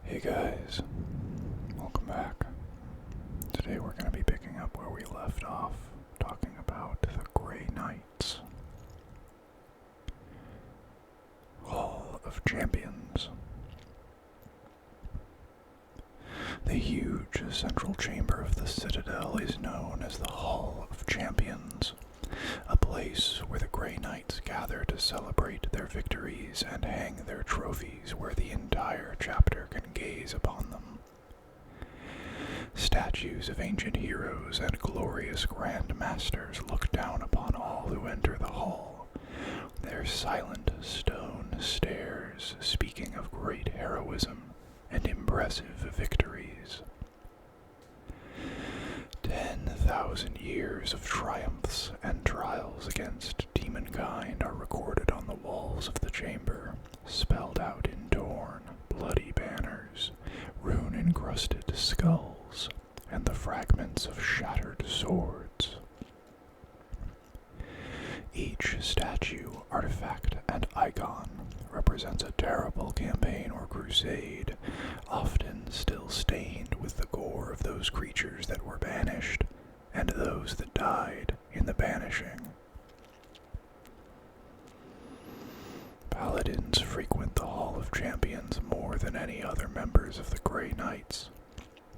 Hey guys, welcome back. Today we're going to be picking up where we left off, talking about the Grey Knights. Hall of Champions. The huge central chamber of the Citadel is known as the Hall of Champions, a place where the Grey Knights gather to celebrate their victories and hang their trophies where the entire chapter can gaze upon them. Statues of ancient heroes and glorious grand masters look down upon all who enter the hall, their silent stone stairs speaking of great heroism and impressive victories. 10,000 years of triumphs and trials against demonkind are recorded on the walls of the chamber, spelled out in torn, bloody banners, rune-encrusted skulls, and the fragments of shattered swords. Each statue, artifact, and icon represents a terrible campaign or crusade, often still stained with the gore of those creatures that were banished, and those that died in the banishing. Paladins frequent the Hall of Champions more than any other members of the Grey Knights.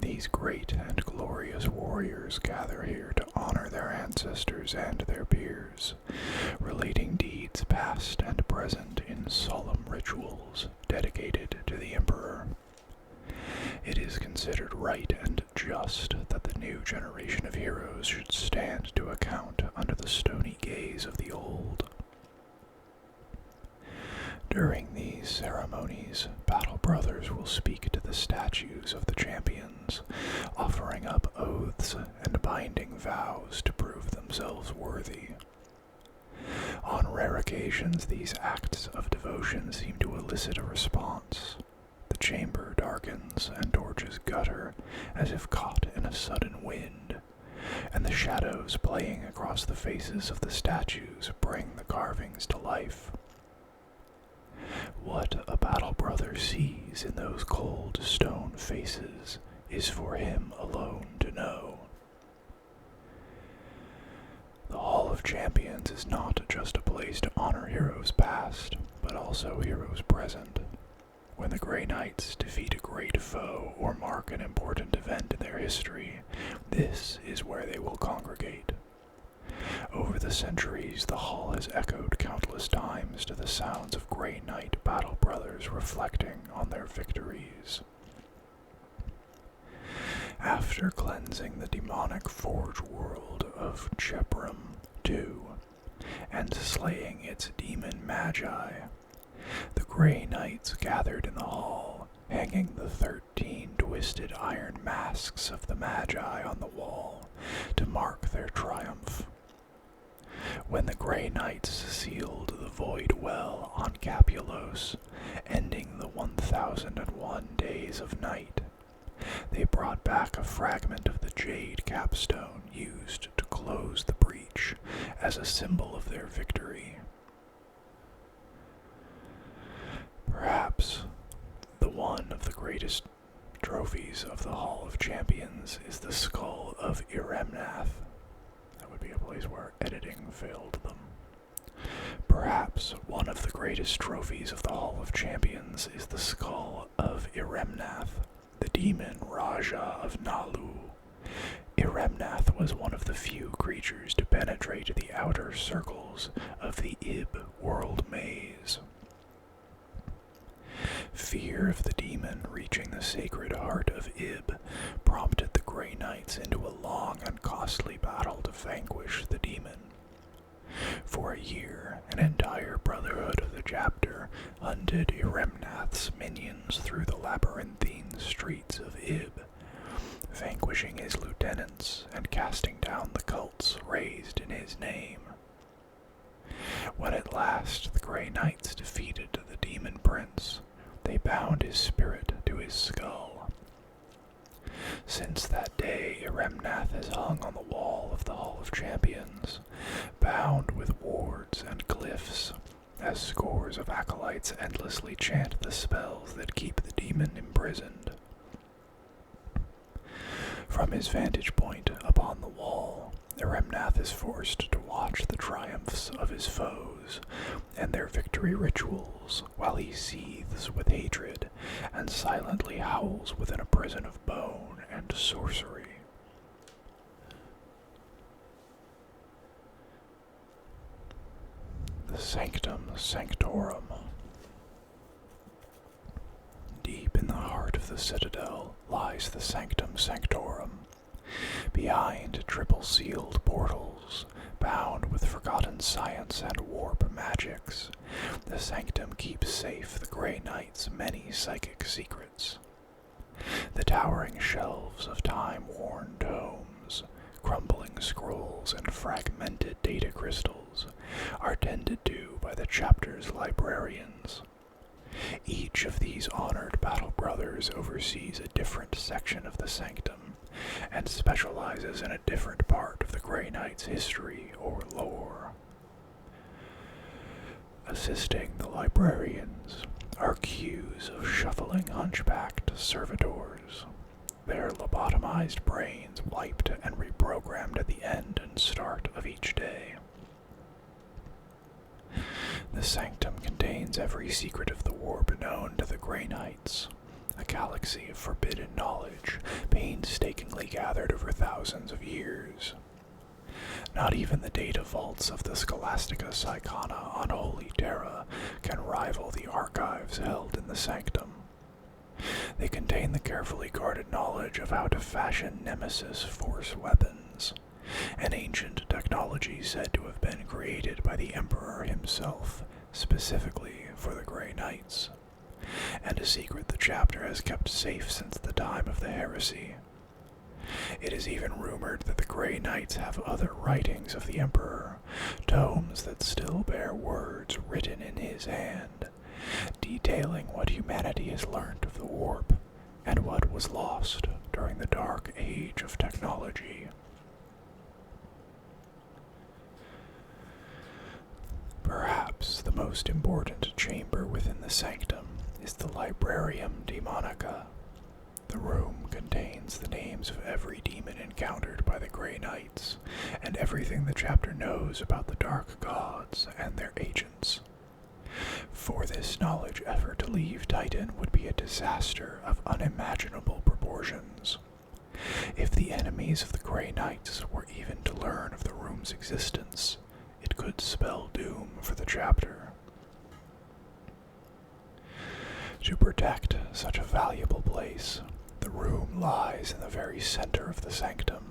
These great and glorious warriors gather here to honor their ancestors and their peers, relating deeds past and present in solemn rituals dedicated to the Emperor. It is considered right and just that the new generation of heroes should stand to account under the stony gaze of the old. During these ceremonies, battle brothers will speak to the statues of the champions, offering up oaths and binding vows to prove themselves worthy. On rare occasions, these acts of devotion seem to elicit a response. The chamber darkens and torches gutter as if caught in a sudden wind, and the shadows playing across the faces of the statues bring the carvings to life. What a battle brother sees in those cold stone faces is for him alone to know. The Hall of Champions is not just a place to honor heroes past, but also heroes present. When the Grey Knights defeat a great foe or mark an important event in their history, this is where they will congregate. Over the centuries, the hall has echoed countless times to the sounds of Grey Knight battle brothers reflecting on their victories. After cleansing the demonic forge world of Chepram II and slaying its demon magi, the Grey Knights gathered in the hall, hanging the 13 twisted iron masks of the magi on the wall to mark their triumph. When the Grey Knights sealed the Void Well on Capulos, ending the 1001 days of night, they brought back a fragment of the jade capstone used to close the breach as a symbol of their victory. Perhaps one of the greatest trophies of the Hall of Champions is the skull of Remnants. That would be a place where editing failed them. Perhaps one of the greatest trophies of the Hall of Champions is the skull of Remnants, the demon Raja of Nalu. Remnants was one of the few creatures to penetrate the outer circles of the Ib world maze. Fear of the demon reaching the sacred heart of Ib prompted the Grey Knights into a long and costly battle to vanquish the demon. For a year, an entire brotherhood of the chapter hunted Remnants' minions through the labyrinthine streets of Ib, vanquishing his lieutenants and casting down the cults raised in his name. When at last the Grey Knights defeated the demon prince, they bound his spirit to his skull. Since that day, Remnants has hung on the wall of the Hall of Champions, bound with wards and glyphs, as scores of acolytes endlessly chant the spells that keep the demon imprisoned. From his vantage point upon the wall, the Remnath is forced to watch the triumphs of his foes and their victory rituals while he seethes with hatred and silently howls within a prison of bone and sorcery. The Sanctum Sanctorum. Deep in the heart of the citadel lies the Sanctum Sanctorum. Behind triple-sealed portals, bound with forgotten science and warp magics, the Sanctum keeps safe the Grey Knight's many psychic secrets. The towering shelves of time-worn tomes, crumbling scrolls, and fragmented data crystals are tended to by the chapter's librarians. Each of these honored battle brothers oversees a different section of the Sanctum, and specializes in a different part of the Grey Knight's history or lore. Assisting the librarians are queues of shuffling hunchbacked servitors, their lobotomized brains wiped and reprogrammed at the end and start of each day. The Sanctum contains every secret of the warp known to the Grey Knights, a galaxy of forbidden knowledge painstakingly gathered over thousands of years. Not even the data vaults of the Scholastica Psychona on Holy Terra can rival the archives held in the Sanctum. They contain the carefully guarded knowledge of how to fashion Nemesis Force weapons, an ancient technology said to have been created by the Emperor himself, specifically for the Grey Knights, and a secret the chapter has kept safe since the time of the heresy. It is even rumored that the Grey Knights have other writings of the Emperor, tomes that still bear words written in his hand, detailing what humanity has learned of the warp and what was lost during the dark age of technology. Perhaps the most important chamber within the Sanctum is the Librarium Demonica. The room contains the names of every demon encountered by the Grey Knights, and everything the chapter knows about the Dark Gods and their agents. For this knowledge ever to leave Titan would be a disaster of unimaginable proportions. If the enemies of the Grey Knights were even to learn of the room's existence, it could spell doom for the chapter. To protect such a valuable place, the room lies in the very center of the Sanctum,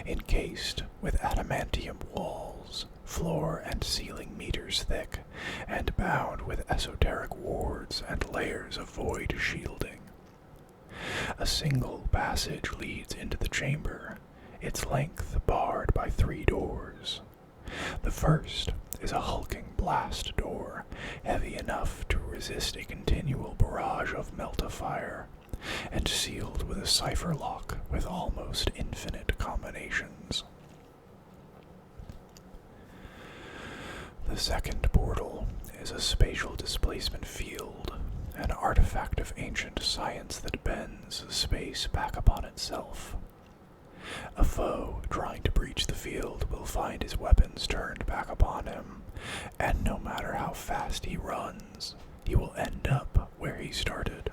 encased with adamantium walls, floor and ceiling meters thick, and bound with esoteric wards and layers of void shielding. A single passage leads into the chamber, its length barred by 3 doors. The first is a hulking blast door, heavy enough to resist a continual barrage of melta-fire, and sealed with a cipher lock with almost infinite combinations. The second portal is a spatial displacement field, an artifact of ancient science that bends space back upon itself. A foe trying to breach the field will find his weapons turned back upon him, and no matter how fast he runs, he will end up where he started.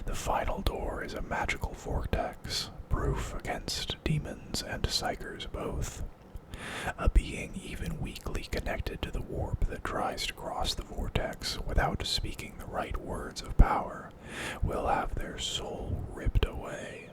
The final door is a magical vortex, proof against demons and psychers both. A being even weakly connected to the warp that tries to cross the vortex without speaking the right words of power will have their soul ripped away.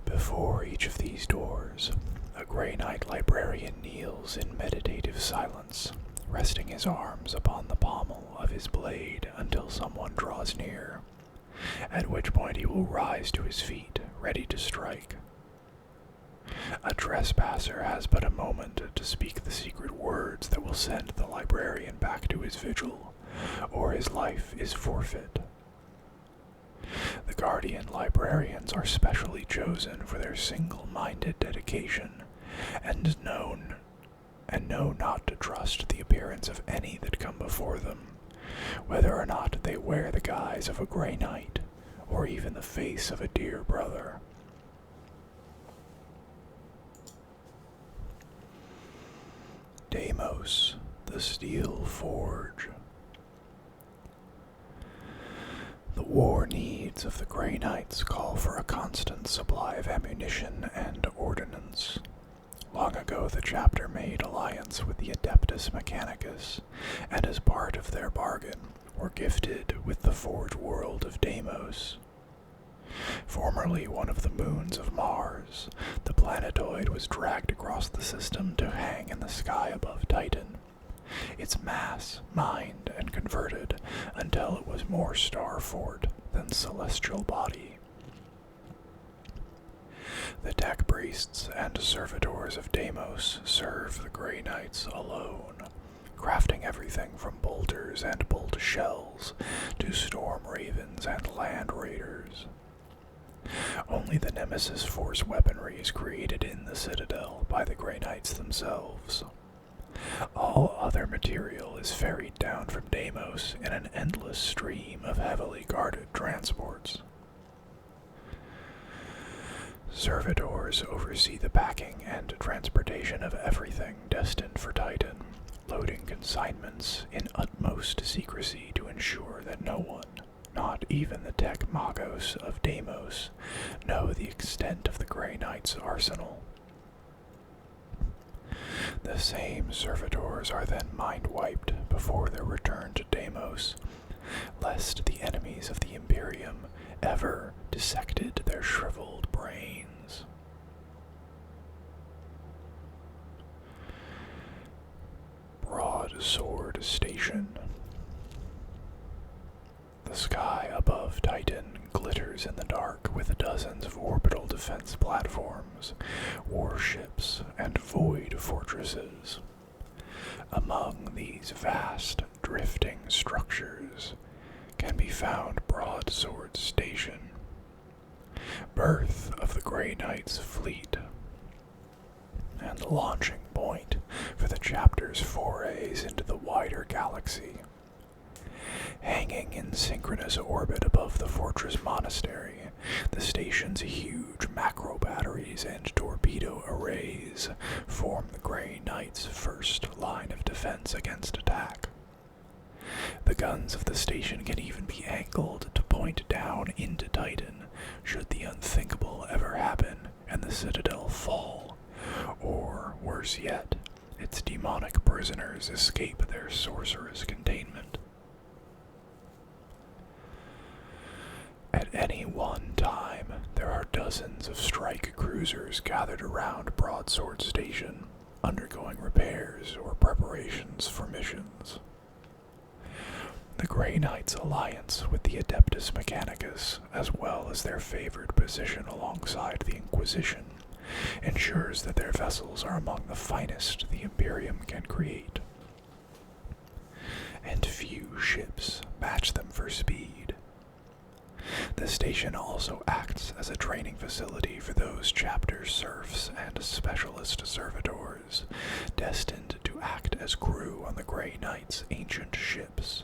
Before each of these doors, a Grey Knight librarian kneels in meditative silence, resting his arms upon the pommel of his blade until someone draws near, at which point he will rise to his feet, ready to strike. A trespasser has but a moment to speak the secret words that will send the librarian back to his vigil, or his life is forfeit. The Guardian Librarians are specially chosen for their single-minded dedication and know not to trust the appearance of any that come before them, whether or not they wear the guise of a Grey Knight, or even the face of a dear brother. Deimos, the Steel Forge. The war needs of the Grey Knights call for a constant supply of ammunition and ordnance. Long ago the chapter made alliance with the Adeptus Mechanicus, and as part of their bargain were gifted with the forge world of Deimos. Formerly one of the moons of Mars, the planetoid was dragged across the system to hang in the sky above Titan, its mass mined and converted until it was more star-fort than celestial body. The tech priests and servitors of Deimos serve the Grey Knights alone, crafting everything from bolters and bolt shells to storm ravens and land raiders. Only the Nemesis Force weaponry is created in the Citadel by the Grey Knights themselves. All other material is ferried down from Deimos in an endless stream of heavily guarded transports. Servitors oversee the packing and transportation of everything destined for Titan, loading consignments in utmost secrecy to ensure that no one, not even the tech magos of Deimos, know the extent of the Grey Knight's arsenal. The same servitors are then mind-wiped before their return to Deimos, lest the enemies of the Imperium ever dissected their shriveled brains. Broadsword Station. The sky above Titan glitters in the dark with dozens of orbital defense platforms, warships, and void fortresses. Among these vast, drifting structures can be found Broadsword Station, birth of the Grey Knight's fleet, and the launching point for the chapter's forays into the wider galaxy. Hanging in synchronous orbit above the fortress monastery, the station's huge macro batteries and torpedo arrays form the Grey Knight's first line of defense against attack. The guns of the station can even be angled to point down into Titan, should the unthinkable ever happen and the Citadel fall, or, worse yet, its demonic prisoners escape their sorcerous containment. At any one time, there are dozens of strike cruisers gathered around Broadsword Station, undergoing repairs or preparations for missions. The Grey Knights' alliance with the Adeptus Mechanicus, as well as their favored position alongside the Inquisition, ensures that their vessels are among the finest the Imperium can create. And few ships match them for speed. The station also acts as a training facility for those chapter serfs and specialist servitors, destined to act as crew on the Grey Knight's ancient ships.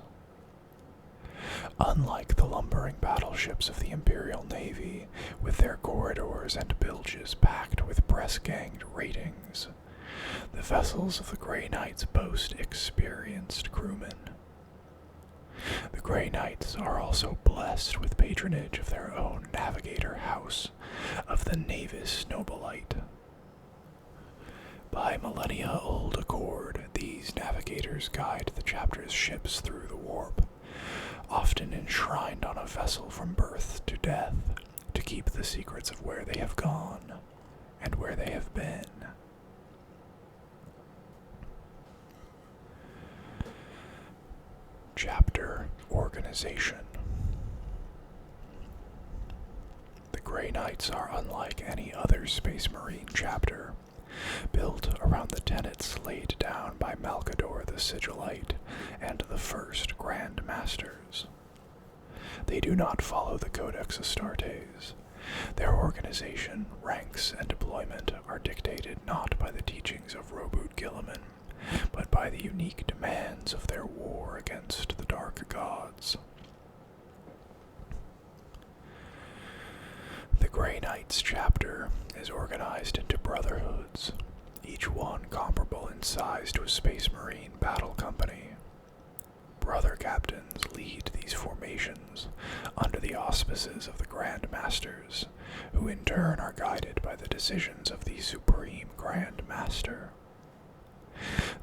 Unlike the lumbering battleships of the Imperial Navy, with their corridors and bilges packed with press-ganged ratings, the vessels of the Grey Knights boast experienced crewmen. The Grey Knights are also blessed with patronage of their own navigator house of the Navis Nobilite. By millennia-old accord, these navigators guide the chapter's ships through the warp, often enshrined on a vessel from birth to death, to keep the secrets of where they have gone and where they have been. Chapter Organization. The Grey Knights are unlike any other Space Marine chapter, built around the tenets laid down by Malkador the Sigillite and the first Grand Masters. They do not follow the Codex Astartes, Their organization, ranks, and deployment are dictated not by the teachings of Roboot Gilliman, but by the unique demands of their war against the Dark Gods. The Grey Knights chapter is organized into brotherhoods, each one comparable in size to a Space Marine battle company. Brother captains lead these formations under the auspices of the Grand Masters, who in turn are guided by the decisions of the Supreme Grand Master.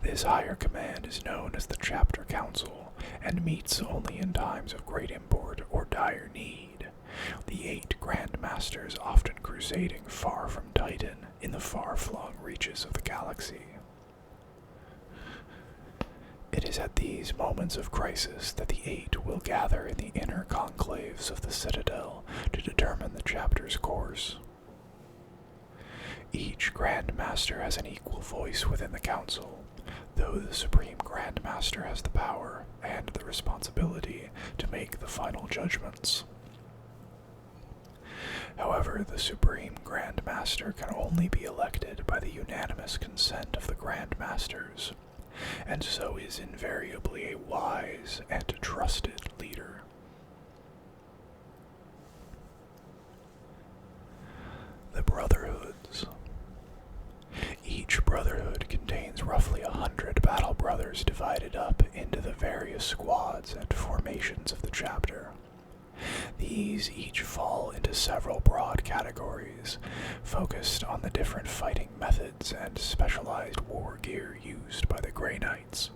This higher command is known as the Chapter Council, and meets only in times of great import or dire need, the 8 Grand Masters often crusading far from Titan in the far-flung reaches of the galaxy. It is at these moments of crisis that the 8 will gather in the inner conclaves of the Citadel to determine the chapter's course. Each Grand Master has an equal voice within the Council, though the Supreme Grand Master has the power and the responsibility to make the final judgments. However, the Supreme Grand Master can only be elected by the unanimous consent of the Grand Masters, and so is invariably a wise and trusted leader. The Brotherhoods. Each brotherhood contains roughly 100 battle brothers divided up into the various squads and formations of the chapter. These each fall into several broad categories, focused on the different fighting methods and specialized war gear used by the Grey Knights.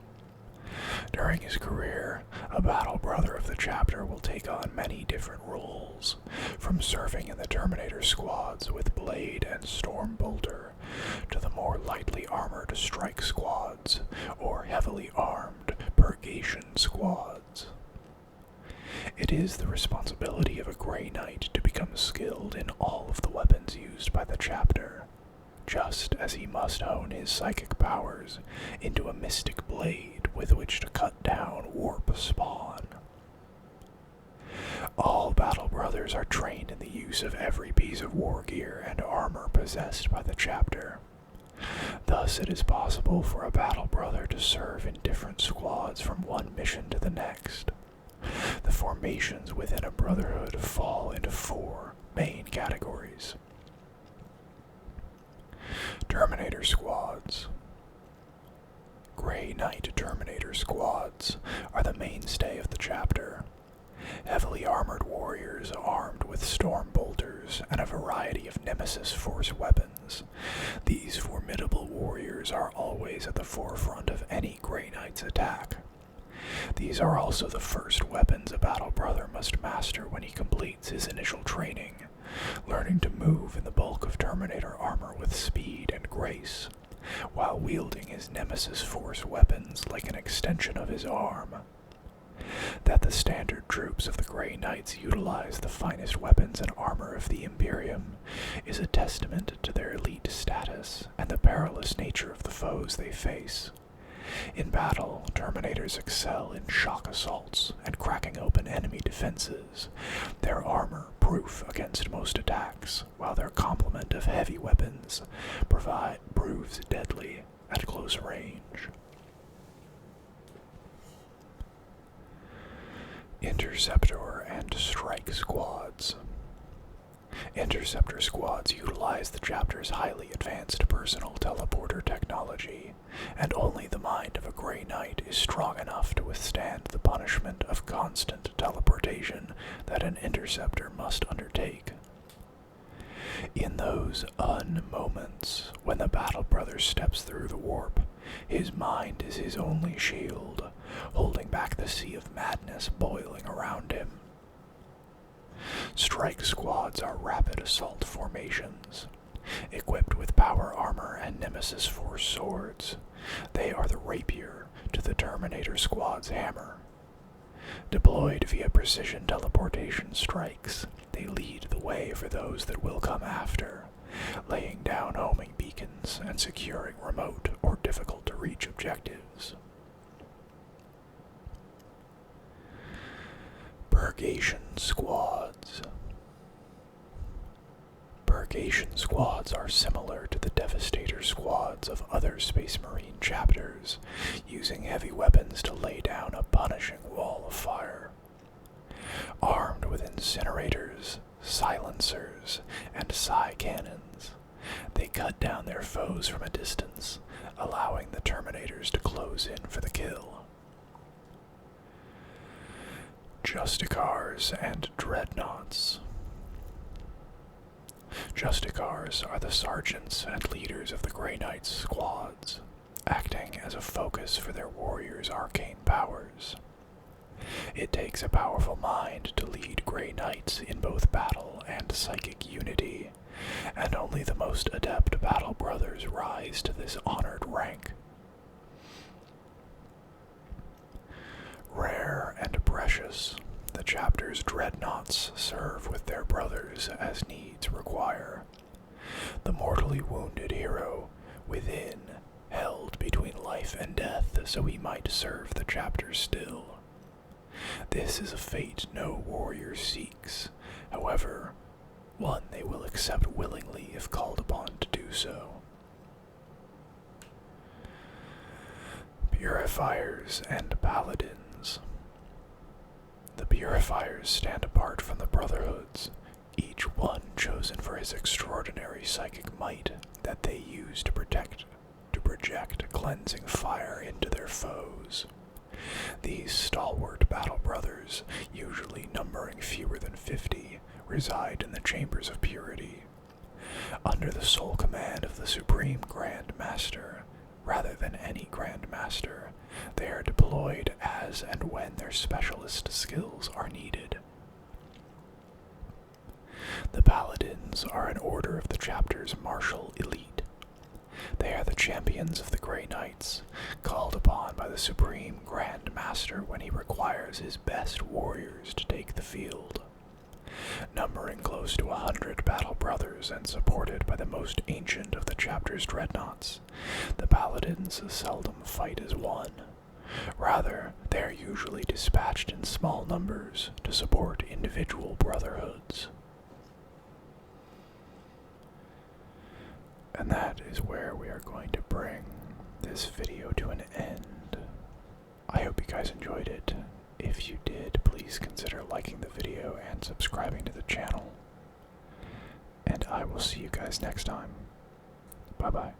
During his career, a battle brother of the chapter will take on many different roles, from serving in the Terminator Squads with Blade and Stormbolter, to the more lightly armored Strike Squads, or heavily armed Purgation Squads. It is the responsibility of a Grey Knight to become skilled in all of the weapons used by the chapter, just as he must hone his psychic powers into a mystic blade with which to cut down warp spawn. All battle brothers are trained in the use of every piece of war gear and armor possessed by the chapter. Thus it is possible for a battle brother to serve in different squads from one mission to the next. The formations within a brotherhood fall into 4 main categories. Terminator Squads. Grey Knight Terminator Squads are the mainstay of the chapter. Heavily armored warriors armed with storm bolters and a variety of Nemesis Force weapons. These formidable warriors are always at the forefront of any Grey Knight's attack. These are also the first weapons a battle brother must master when he completes his initial training, learning to move in the bulk of Terminator armor with speed and grace, while wielding his Nemesis Force weapons like an extension of his arm. That the standard troops of the Grey Knights utilize the finest weapons and armor of the Imperium is a testament to their elite status and the perilous nature of the foes they face. In battle, Terminators excel in shock assaults and cracking open enemy defenses, their armor proof against most attacks, while their complement of heavy weapons proves deadly at close range. Interceptor and Strike Squads. Interceptor squads utilize the chapter's highly advanced personal teleporter technology, and only the mind of a Grey Knight is strong enough to withstand the punishment of constant teleportation that an interceptor must undertake. In those moments when the battle brother steps through the warp, his mind is his only shield, holding back the sea of madness boiling around him. Strike squads are rapid assault formations. Equipped with power armor and Nemesis Force swords, they are the rapier to the Terminator Squad's hammer. Deployed via precision teleportation strikes, they lead the way for those that will come after, laying down homing beacons and securing remote or difficult-to-reach objectives. Purgation Squads. interrogation squads are similar to the Devastator squads of other Space Marine chapters, using heavy weapons to lay down a punishing wall of fire. Armed with incinerators, silencers, and psi cannons, they cut down their foes from a distance, allowing the Terminators to close in for the kill. Justicars and Dreadnoughts. Justicars are the sergeants and leaders of the Grey Knights squads, acting as a focus for their warriors' arcane powers. It takes a powerful mind to lead Grey Knights in both battle and psychic unity, and only the most adept battle brothers rise to this honored rank. Rare and precious, the chapter's dreadnoughts serve with their brothers as needs require. The mortally wounded hero within held between life and death so he might serve the chapter still. This is a fate no warrior seeks, however, one they will accept willingly if called upon to do so. Purifiers and Paladins. The Purifiers stand apart from the Brotherhoods, each one chosen for his extraordinary psychic might that they use to project cleansing fire into their foes. These stalwart battle brothers, usually numbering fewer than 50, reside in the Chambers of Purity. Under the sole command of the Supreme Grand Master, rather than any Grand Master, they are deployed as and when their specialist skills are needed. The Paladins are an order of the chapter's martial elite. They are the champions of the Grey Knights, called upon by the Supreme Grand Master when he requires his best warriors to take the field. Numbering close to 100 battle brothers and supported by the most ancient of the chapter's dreadnoughts, the Paladins seldom fight as one. Rather, they are usually dispatched in small numbers to support individual brotherhoods. And that is where we are going to bring this video to an end. I hope you guys enjoyed it. If you did, please consider liking the video and subscribing to the channel. And I will see you guys next time. Bye-bye.